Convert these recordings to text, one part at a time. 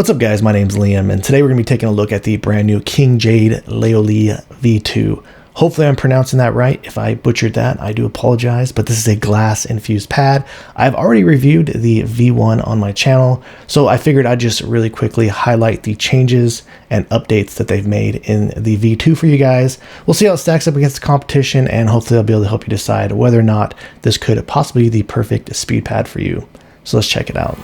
What's up guys, my name's Liam, and today we're going to be taking a look at the brand new King Jade Liu V2. Hopefully I'm pronouncing that right. If I butchered that, I do apologize, but this is a glass infused pad. I've already reviewed the V1 on my channel, so I figured I'd just really quickly highlight the changes and updates that they've made in the V2 for you guys. We'll see how it stacks up against the competition, and hopefully I'll be able to help you decide whether or not this could possibly be the perfect speed pad for you. So let's check it out.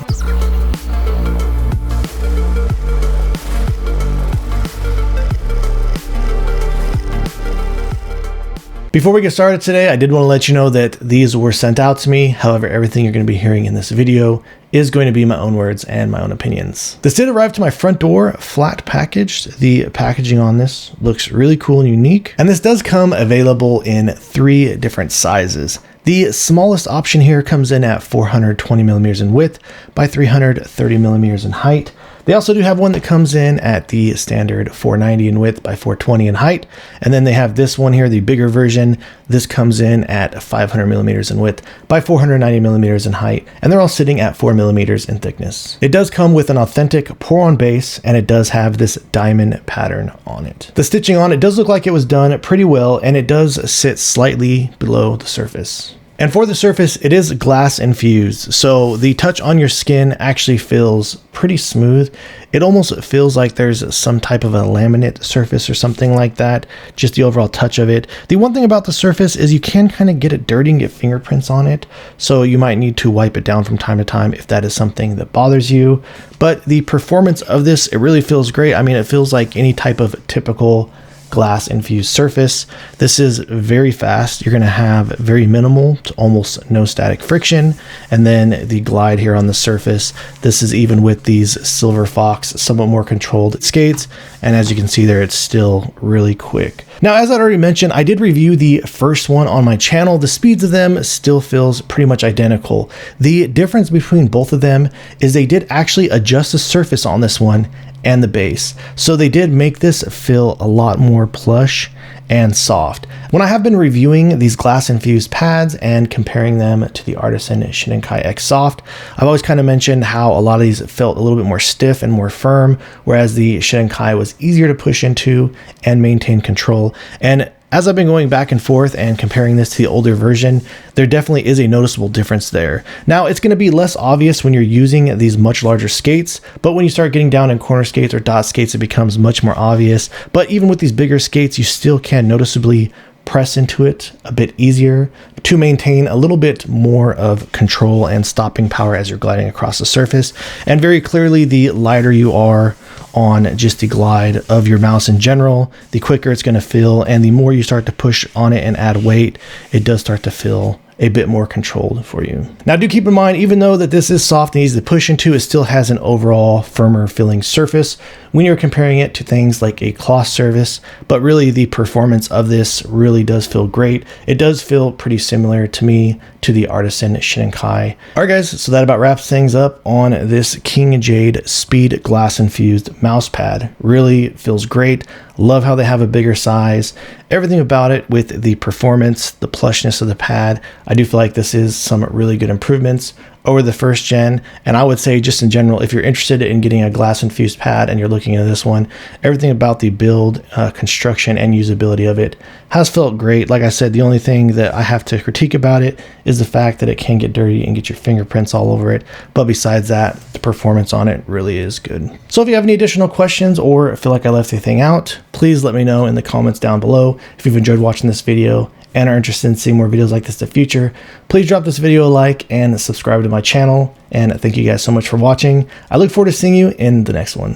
Before we get started today, I did want to let you know that these were sent out to me. However, everything you're going to be hearing in this video is going to be my own words and my own opinions. This did arrive to my front door, flat packaged. The packaging on this looks really cool and unique. And this does come available in 3 different sizes. The smallest option here comes in at 420 millimeters in width by 330 millimeters in height. They also do have one that comes in at the standard 490 in width by 420 in height. And then they have this one here, the bigger version. This comes in at 500 millimeters in width by 490 millimeters in height. And they're all sitting at 4 millimeters in thickness. It does come with an authentic PORON base, and it does have this diamond pattern on it. The stitching on it does look like it was done pretty well, and it does sit slightly below the surface. And for the surface, it is glass infused, so the touch on your skin actually feels pretty smooth. It almost feels like there's some type of a laminate surface or something like that, just the overall touch of it. The one thing about the surface is you can kind of get it dirty and get fingerprints on it, so you might need to wipe it down from time to time if that is something that bothers you. But the performance of this, it really feels great. I mean, it feels like any type of typical glass infused surface. This is very fast. You're going to have very minimal to almost no static friction. And then the glide here on the surface, this is even with these Silver Fox somewhat more controlled skates. And as you can see there, it's still really quick. Now, as I'd already mentioned, I did review the first one on my channel. The speeds of them still feels pretty much identical. The difference between both of them is they did actually adjust the surface on this one and the base. So they did make this feel a lot more plush and soft. When I have been reviewing these glass infused pads and comparing them to the Artisan Shinkai X Soft, I've always kind of mentioned how a lot of these felt a little bit more stiff and more firm, whereas the Shinkai was easier to push into and maintain control. And as I've been going back and forth and comparing this to the older version, there definitely is a noticeable difference there. Now, it's going to be less obvious when you're using these much larger skates, but when you start getting down in corner skates or dot skates, it becomes much more obvious. But even with these bigger skates, you still can noticeably press into it a bit easier to maintain a little bit more of control and stopping power as you're gliding across the surface. And very clearly, the lighter you are on just the glide of your mouse in general, the quicker it's going to feel, and the more you start to push on it and add weight, it does start to feel a bit more controlled for you. Now, do keep in mind, even though that this is soft and easy to push into, it still has an overall firmer feeling surface when you're comparing it to things like a cloth surface. But really, the performance of this really does feel great. It does feel pretty similar to me to the Artisan Shinkai. All right, guys, so that about wraps things up on this King Jade Speed Glass Infused mouse pad. Really feels great. Love how they have a bigger size. Everything about it with the performance, the plushness of the pad. I do feel like this is some really good improvements over the first gen. And I would say just in general, if you're interested in getting a glass infused pad and you're looking into this one, everything about the build, construction, and usability of it has felt great. Like I said, the only thing that I have to critique about it is the fact that it can get dirty and get your fingerprints all over it. But besides that, the performance on it really is good. So if you have any additional questions or feel like I left anything out, please let me know in the comments down below. If you've enjoyed watching this video and are interested in seeing more videos like this in the future, please drop this video a like and subscribe to my channel. And thank you guys so much for watching. I look forward to seeing you in the next one.